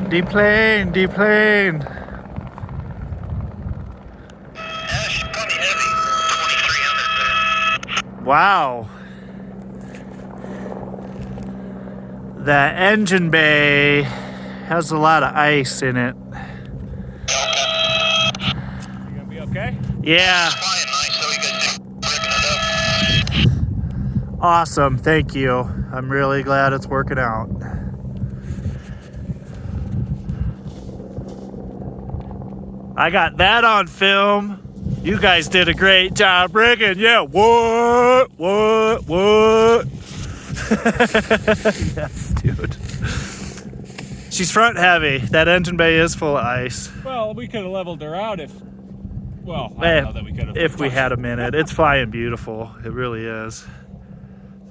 Deplane, deplane. Yeah, she's plenty heavy. 2,300. Wow. That engine bay has a lot of ice in it. Okay. You gonna be okay? Yeah. It's flying nice, so you guys do ripping it up. Awesome. Thank you. I'm really glad it's working out. I got that on film. You guys did a great job rigging. Yeah. What? Yes, dude. She's front heavy. That engine bay is full of ice. Well, we could have leveled her out if. Well, I don't know that we could have. If we had a minute. It's flying beautiful. It really is.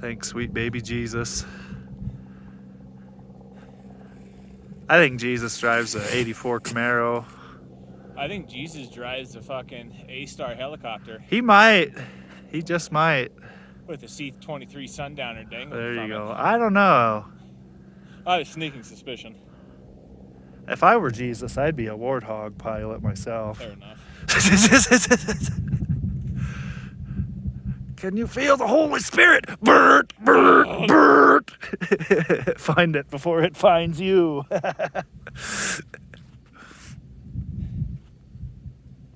Thanks, sweet baby Jesus. I think Jesus drives a 84 Camaro. I think Jesus drives a fucking A-Star helicopter He might. He just might. with a C-23 Sundowner dangling There from you go. it. I don't know. I have a sneaking suspicion. If I were Jesus, I'd be a warthog pilot myself. Fair enough. Can you feel the Holy Spirit? Bert, Bert, Bert. Find it before it finds you.